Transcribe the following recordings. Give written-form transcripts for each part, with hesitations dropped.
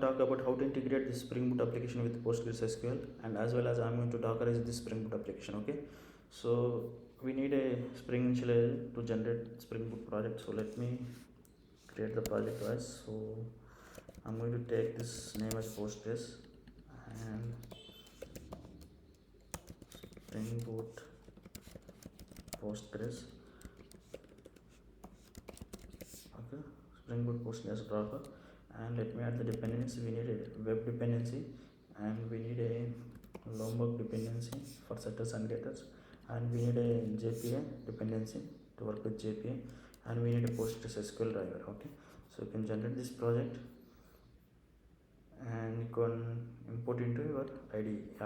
Talk about how to integrate this Spring Boot application with PostgreSQL, and as well as I'm going to Dockerize this Spring Boot application. Okay, so we need a Spring initializer to generate Spring Boot project. So let me create the project guys. So I'm going to take this name as Postgres and Spring Boot Postgres. Okay, Spring Boot Postgres Docker, and let me add the dependency. We need a web dependency, and we need a Lombok dependency for setters and getters, and we need a JPA dependency to work with JPA, and we need a PostgreSQL driver. Okay, so you can generate this project and you can import into your IDE.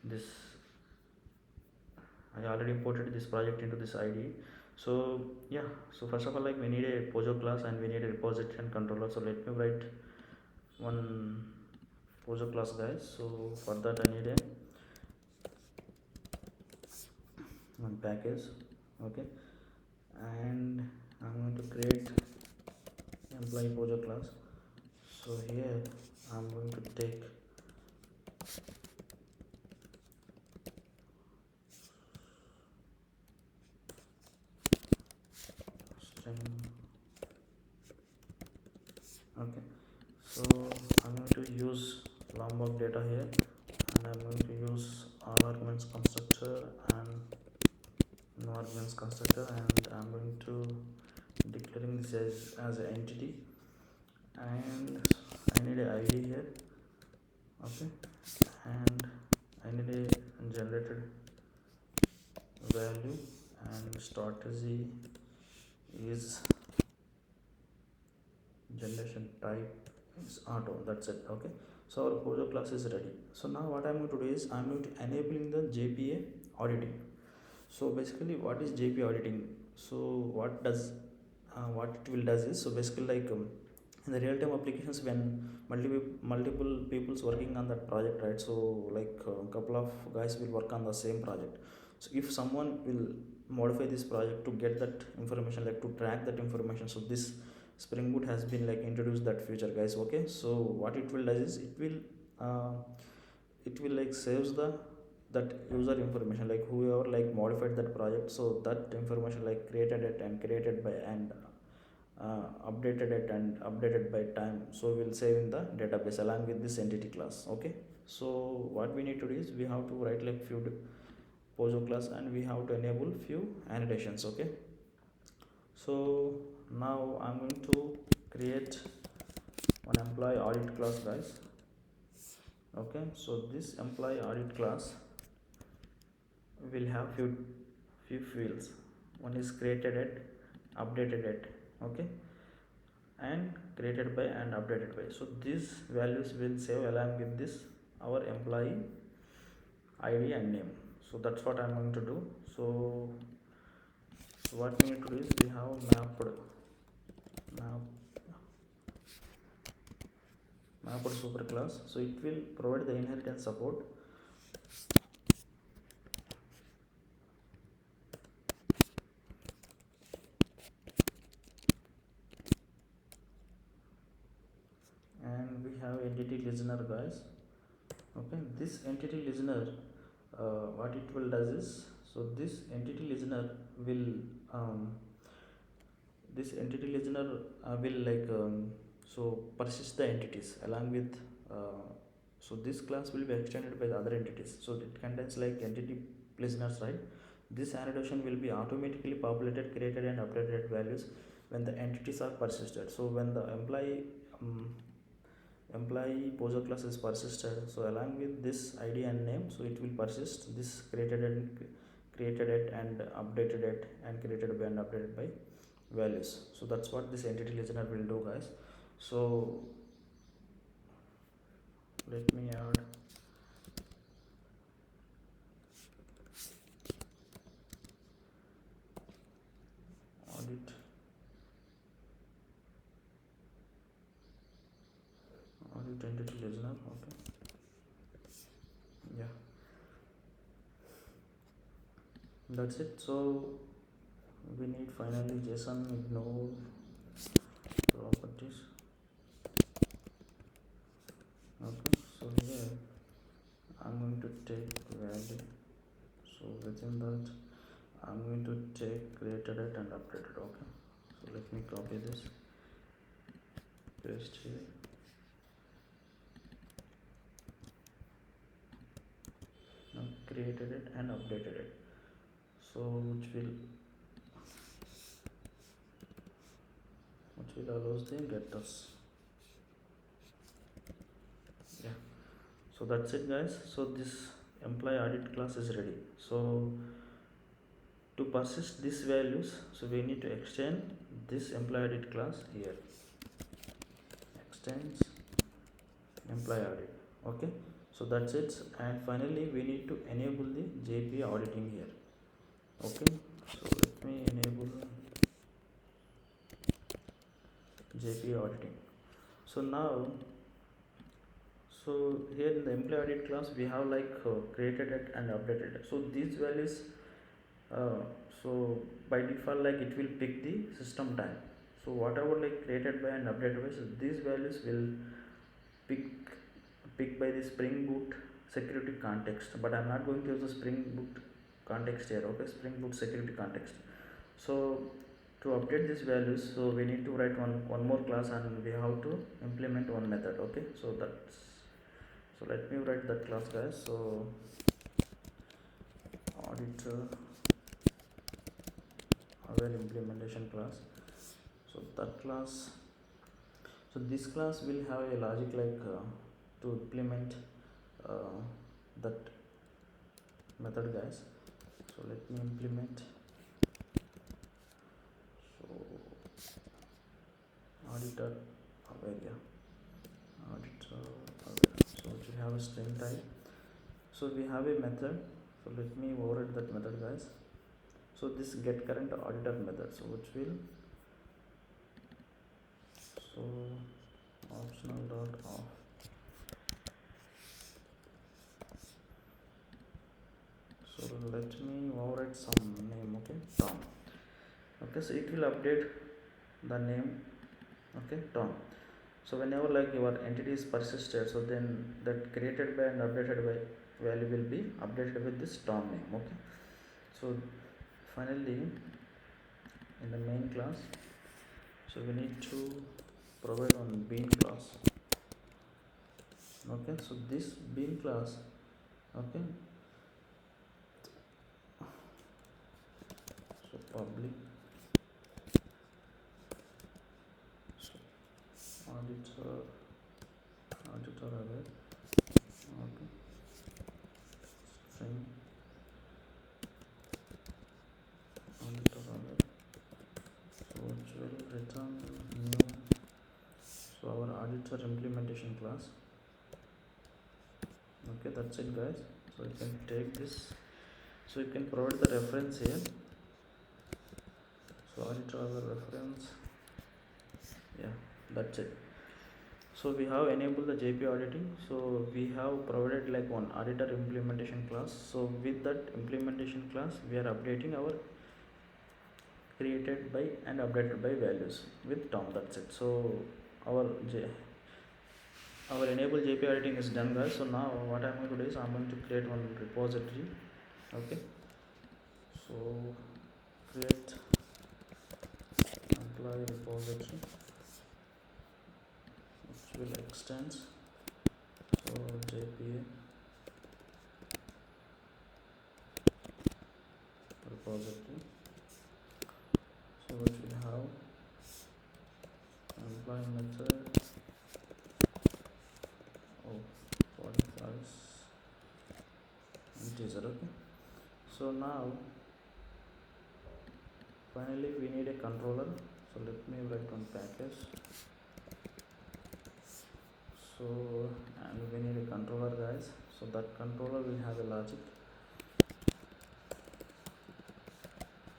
This I already imported this project into this IDE. So yeah, so first of all, like we need a Pojo class and we need a repository and controller. So let me write one Pojo class guys. So for that I need a one package. Okay, and I'm going to create employee Pojo class. So here I'm going to take string. Okay, so I'm going to use Lombok data here, and I'm going to use all arguments constructor and no arguments constructor, and I'm going to declaring this as an entity, and I need an ID here. Okay, and I need a generated value, and strategy is generation type is auto. That's it. Okay, so our Pojo class is ready. So now what I'm going to do is I'm going to enabling the JPA auditing. So basically what is JPA auditing? So what it will does is, so basically like in the real-time applications, when multiple people's working on that project, right? So like a couple of guys will work on the same project. So if someone will modify this project to get that information, like to track that information, so this Spring Boot has been like introduced that feature guys. Okay, so what it will does is it will like saves that user information, like whoever like modified that project, so that information like created it and created by and updated it and updated by time, so we'll save in the database along with this entity class. Okay, so what we need to do is we have to write like few Pojo class, and we have to enable few annotations. Okay, so now I'm going to create one employee audit class guys. Okay, so this employee audit class will have few fields. One is created at, updated at, okay, and created by and updated by. So these values will save along with this our employee ID and name. So that's what I'm going to do. So what we need to do is we have mapped super class. So it will provide the inheritance support. And we have entity listener guys. Okay, this entity listener, what it will does is, so this entity listener will like so persist the entities along with so this class will be extended by the other entities, so it contains like entity listeners, right? This annotation will be automatically populated, created and updated values when the entities are persisted. So when the employee Pojo class is persisted, so along with this ID and name, so it will persist this created it and updated it and created by and updated by values. So that's what this entity listener will do guys. So let me add audit entity listener. Okay, yeah, that's it. So we need finally JSON ignore properties. take value. So within that I'm going to take created it and updated. Okay, so let me copy this, paste here. Now created it and updated it, so which will allows the getters. Yeah, so that's it guys. So this employee audit class is ready. So to persist these values, so we need to extend this employee audit class here, extends employee audit. Okay, so that's it. And finally we need to enable the JPA auditing here. Okay, so let me enable JPA auditing. So now, so here in the employee audit class we have like created it and updated it. So these values, so by default like it will pick the system time. So whatever like created by and updated by, so these values will pick by the Spring Boot security context, but I'm not going to use the Spring Boot context here. Okay, Spring Boot security context. So to update these values, so we need to write one more class and we have to implement one method. Okay, so let me write that class guys. So auditor aware implementation class. So that class, so this class will have a logic like to implement uh, that method guys. So let me implement. So auditor aware, yeah, auditor aware. So it will have a string type. So we have a method. So let me override that method guys. So this get current auditor method, so which will, so optional dot off. So let me override some name. Okay, Tom. Okay, so it will update the name. Okay, Tom. So whenever like your entity is persisted, so then that created by and updated by value will be updated with this Tom name. Okay, so finally in the main class, so we need to provide one bean class. Okay, so this bean class, okay, so public, so auditor aware, okay, string auditor aware, so which will return new, so our auditor implementation class. Okay, that's it guys. So you can take this, so you can provide the reference here. So auditor aware reference, yeah, that's it. So we have enabled the JPA auditing. So we have provided like one auditor implementation class. So with that implementation class, we are updating our created by and updated by values with Tom. That's it. So our enable JPA auditing is done guys. So now what I'm going to do is I'm going to create one repository. Okay. So create employee repository, which will extend, so JPA repository, so which will have employee method, oh, 45 integer. Okay, so now finally we need a controller. So let me write one package. So and we need a controller guys. So that controller will have a logic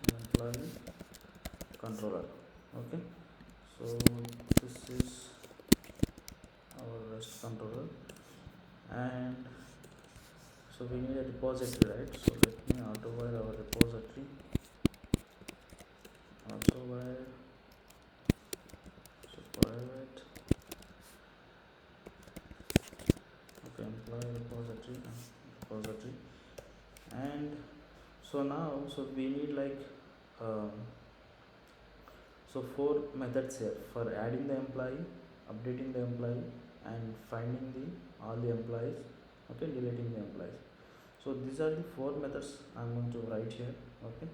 employee controller. Okay, so this is our REST controller, and so we need a repository, right? So let me auto-wire our repository, auto-wire, so private, okay, employee repository, repository. And so now, so we need like um, so 4 methods here for adding the employee, updating the employee, and finding the all the employees, okay, deleting the employees. So these are the 4 methods I'm going to write here. Okay,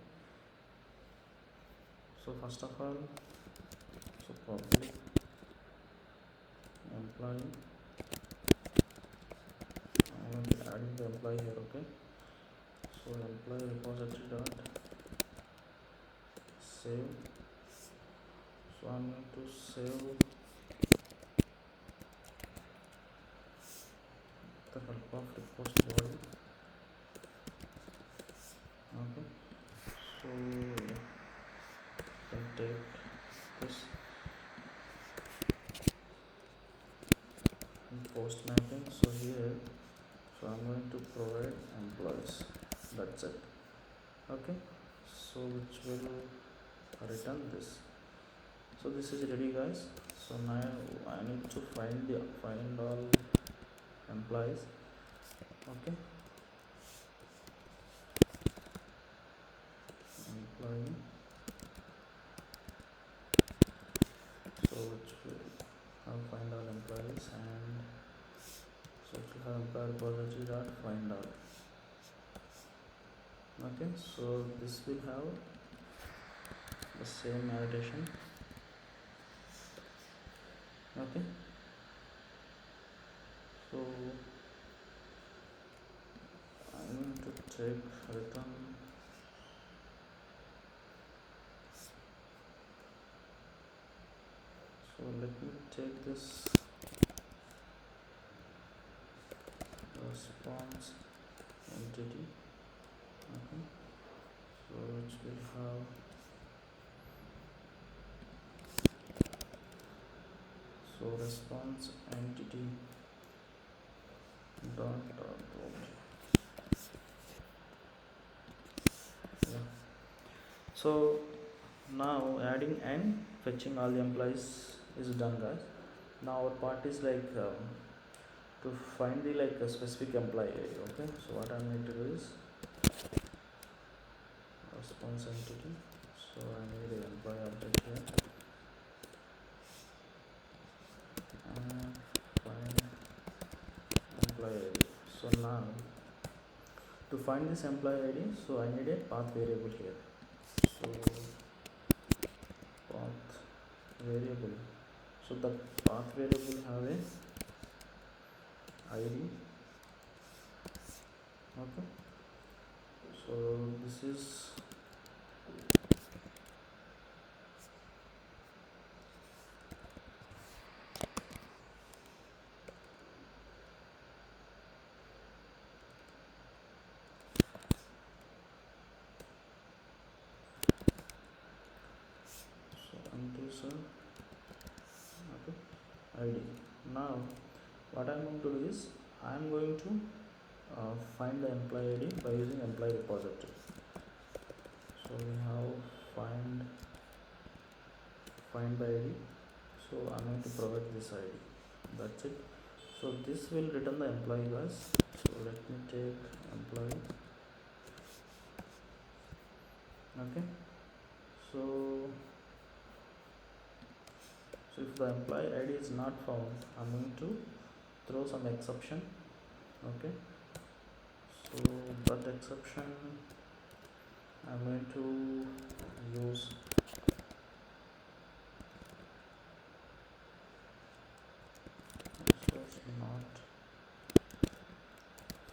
so first of all, so public employee, I'm going to add the employee here. Okay, so employee repository dot save. So I'm going to save the help of repost body. Okay, so yeah, can take this post mapping. So here, so I'm going to provide employees, that's it. Okay, so which will return this. So this is ready, guys. So now I need to find all employees. Okay, employee, so which will have find all employees, and so it will have employee repository dot find all. Okay, so this will have the same annotation. Okay, so I'm going to take return. So let me take this response entity. Okay, so which will have, so response entity dot yeah. So now adding and fetching all the employees is done, guys. Now our part is like to find the like a specific employee. Okay, so what I'm going to do is response entity. So I need an employee object here, and find employee ID. So now to find this employee ID, so I need a path variable here. So path variable, so the path variable have a ID. Okay, so this is, so enter sir. Okay, ID. Now what I'm going to do is I'm going to find the employee ID by using employee repository. So we have find by ID. So I'm going to provide this ID. That's it. So this will return the employee, guys. So let me take employee. Okay. So if the employee ID is not found, I'm going to throw some exception. Okay. So that exception I'm going to use source not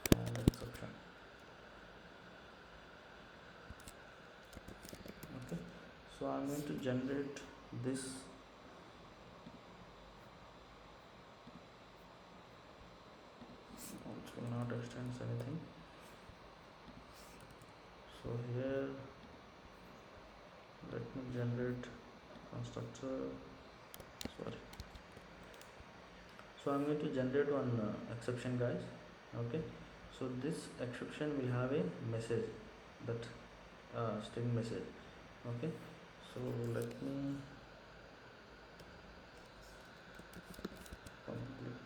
found exception. Okay, so I'm going to generate this. It will not extend anything. So here let me generate constructor. Sorry. So I'm going to generate one exception, guys. Okay, so this exception will have a message, that string message. Okay, so let me complete.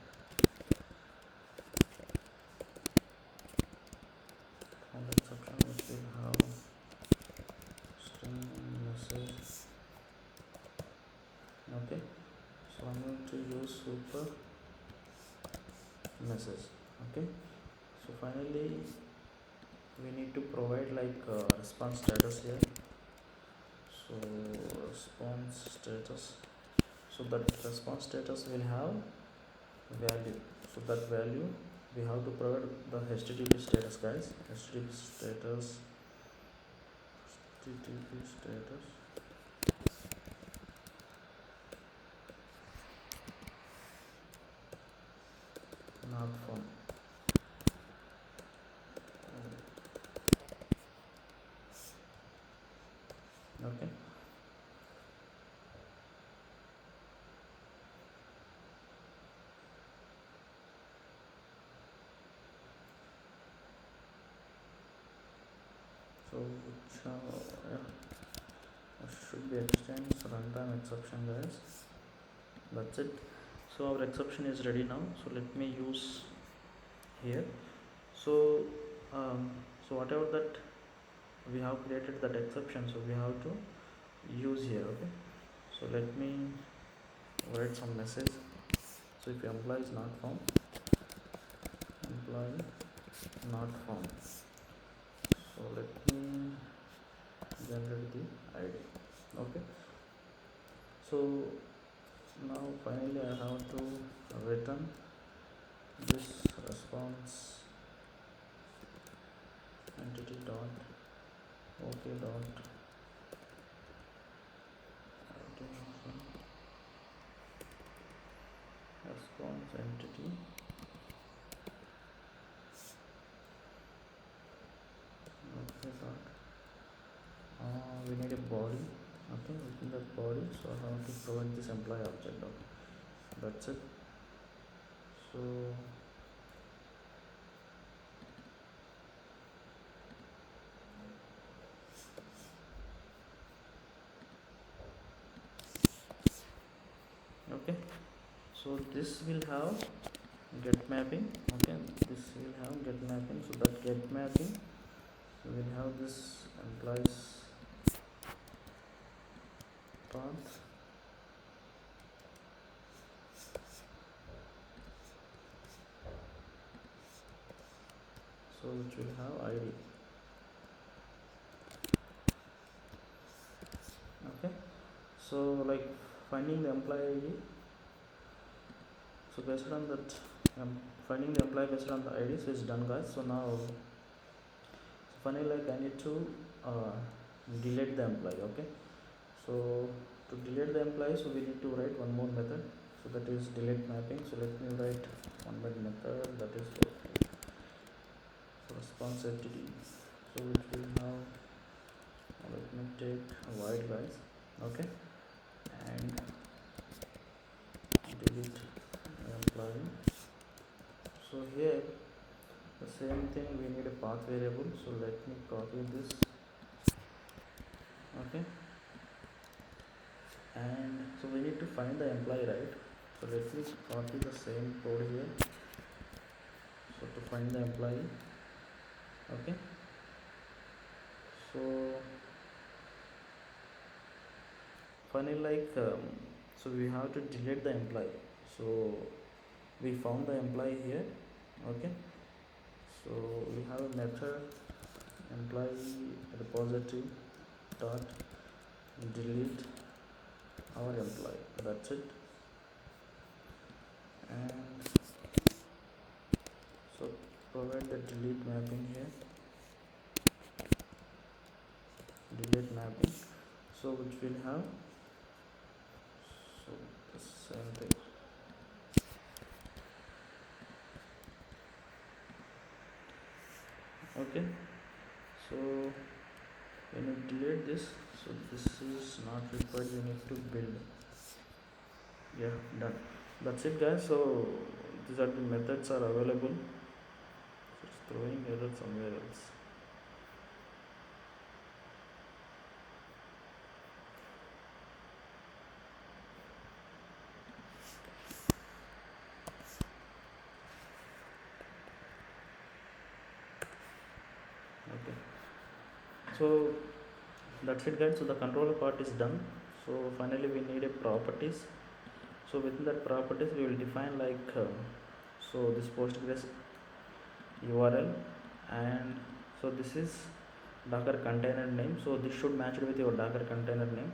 message. Okay, so finally we need to provide like response status here. So response status, so that response status will have value, so that value we have to provide the http status, guys. http status http status not found. Okay, so which should be extends runtime exception, guys. That's it. So our exception is ready now, so let me use here. So so whatever that we have created that exception, so we have to use here. Okay, so let me write some message. So if employee is not found, employee not found, so let me generate the id. Okay, so now finally I have to return this response entity dot okay dot response entity okay dot we need a body. Okay, within that body, so I have to provide this employee object. Okay, that's it. So okay, so this will have get mapping. Okay, this will have get mapping, so that get mapping, so we'll have this employees path, so which will have id. Okay, so like finding the employee id, so based on that finding the employee based on the id, so it's done, guys. So now finally like I need to delete the employee. Okay, so to delete the employee, so we need to write one more method, so that is delete mapping. So let me write one more method, that is for response entity, so which will now let me take void, guys. Okay, and delete employee. So here the same thing, we need a path variable, so let me copy this. Okay, and so we need to find the employee, right? So let me copy the same code here, so to find the employee. Okay, so finally like so we have to delete the employee, so we found the employee here. Okay, so we have a method employee repository dot delete our employee, that's it. And so provide the delete mapping here, delete mapping, so which will have so the same thing. Okay, so when you delete this, so this is not required, you need to build. Yeah, done. That's it, guys. So these are the methods are available. It's throwing error somewhere else. Okay, so that's it, guys. So the controller part is done. So finally we need a properties. So within that properties we will define like So this Postgres URL, and so this is Docker container name, so this should match with your Docker container name.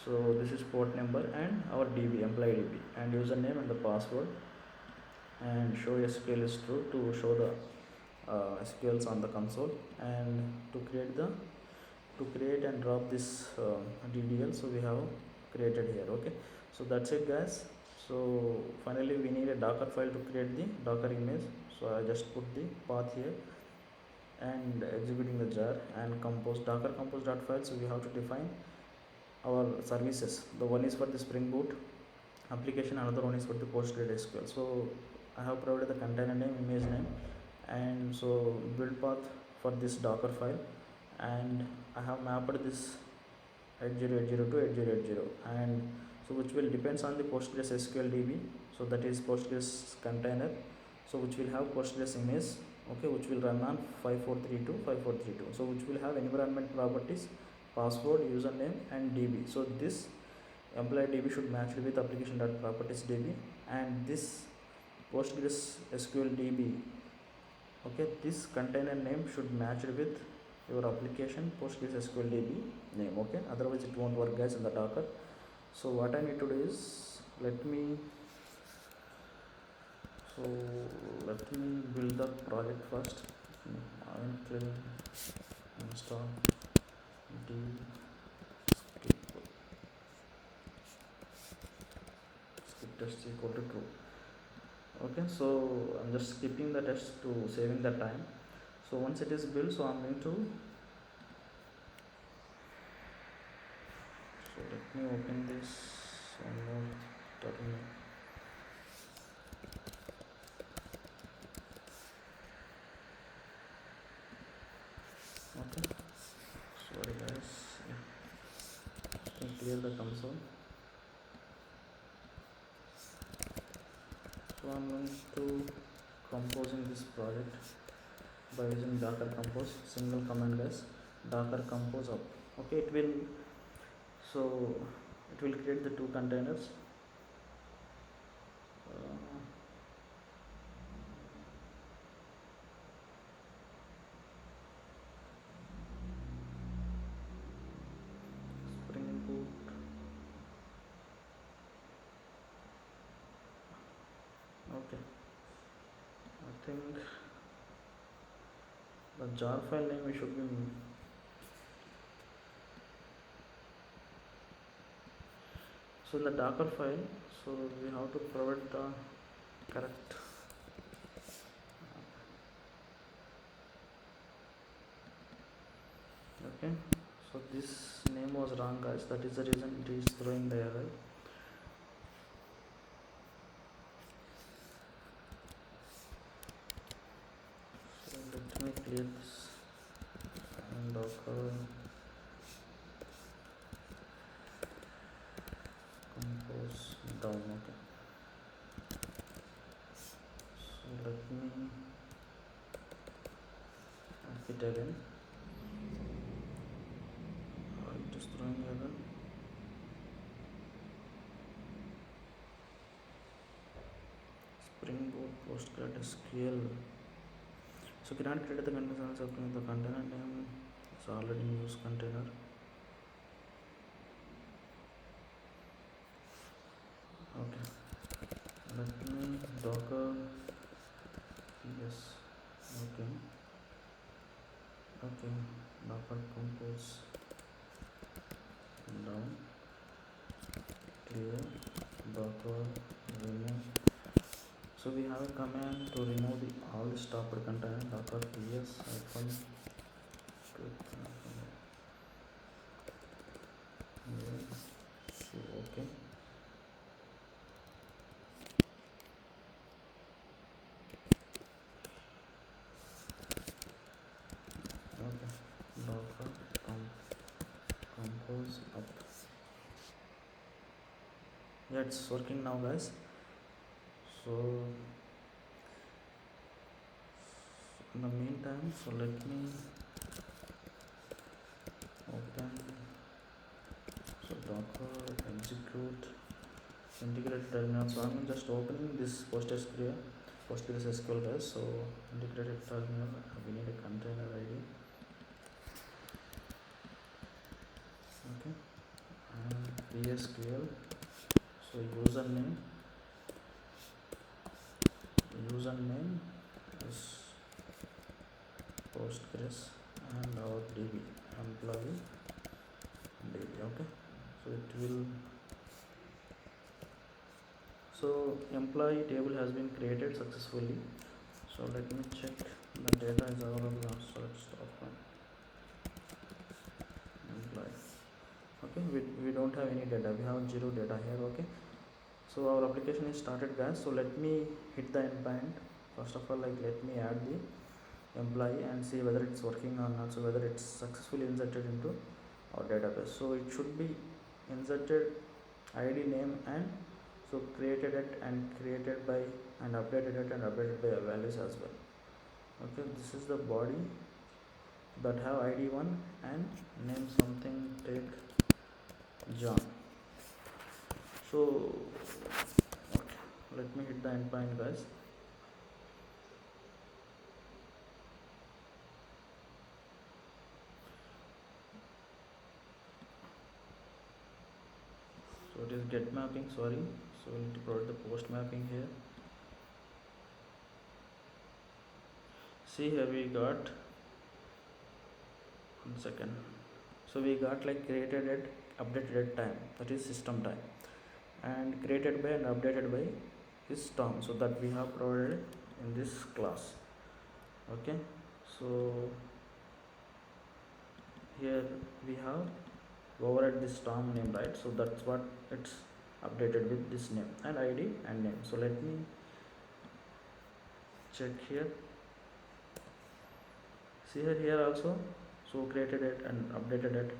So this is port number and our DB, employee DB, and username and the password, and show SQL is true to show the SQLs on the console, and to create and drop this DDL, so we have created here. Okay, so that's it guys. So finally we need a Docker file to create the Docker image, so I just put the path here and executing the jar and compose docker compose.file. So we have to define our services. The one is for the Spring Boot application, another one is for the PostgreSQL. So I have provided the container name, image name, and so build path for this Docker file, and I have mapped this 8080 to 8080, and so which will depends on the PostgreSQL DB, so that is Postgres container, so which will have Postgres image, okay, which will run on 5432, so which will have environment properties, password, username, and DB. So this employee DB should match with application.properties DB, and this PostgreSQL DB, okay, this container name should match with your application PostgreSQL DB name, okay, otherwise it won't work guys in the Docker. So what I need to do is let me build the project first. Until install d skip test equal to true. Okay, so I'm just skipping the test to saving the time. So once it is built, so I'm going to, so let me open this one more terminal. Okay, sorry guys, let me clear the console. So I'm going to composing this project by using Docker compose, single command guys, Docker compose up. Okay, it will create the two containers. Spring Boot, okay, I think the jar file name should be, so in the Docker file, so we have to provide the correct, okay, so this name was wrong guys, that is the reason it is throwing the error. So let me clear this and Docker compose down. Okay, so let me make it again. It is throwing error. Spring Boot PostgreSQL. So cannot create the container, the container name is already in use container. Okay, let me Docker, yes, okay, Docker compose down, clear, Docker remove. So we have a command to remove all the stopped container, Docker ps hyphen okay. Okay, Docker compose up. Yeah, it's working now guys. So in the meantime, so let me open, so Docker execute integrate terminal. So I'm just opening this PostgreSQL PostgreSQL guys. So integrated terminal, we need a container ID. Okay, and PSQL. So username is Postgres and our DB employee DB. Okay, so it will. So employee table has been created successfully. So let me check the data is available on search.com. Employee. Okay, we don't have any data, we have zero data here. Okay, so our application is started guys. So let me hit the endpoint. First of all, like let me add the employee and see whether it's working or not, so whether it's successfully inserted into our database. So it should be inserted id, name, and so created it and created by and updated it and updated by values as well. Okay, this is the body that have id1 and name something, take John. So okay, let me hit the endpoint guys. So it is get mapping, sorry. So we need to provide the post mapping here. See here we got, 1 second. So we got like created at updated at time, that is system time, and created by and updated by is Tom, so that we have provided in this class. Okay, so here we have override this Tom name, right? So that's what it's updated with this name and id and name. So let me check here. See here also, so created it and updated it,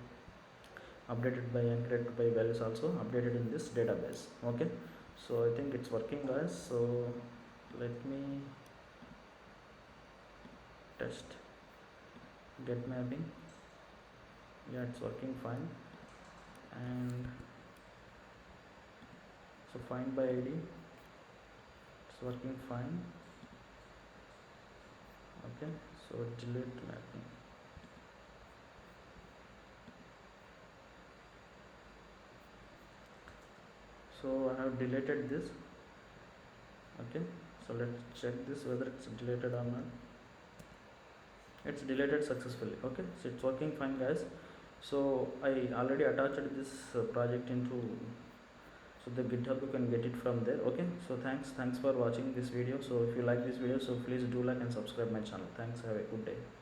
updated by and created by values also updated in this database. Okay, so I think it's working guys. So let me test get mapping. Yeah, it's working fine. And so find by id, it's working fine. Okay, so delete mapping. So I have deleted this. Okay, so let's check this whether it's deleted or not. It's deleted successfully. Okay, so it's working fine guys. So I already attached this project into, so the GitHub, you can get it from there. Okay, so thanks for watching this video. So if you like this video, so please do like and subscribe my channel. Thanks, have a good day.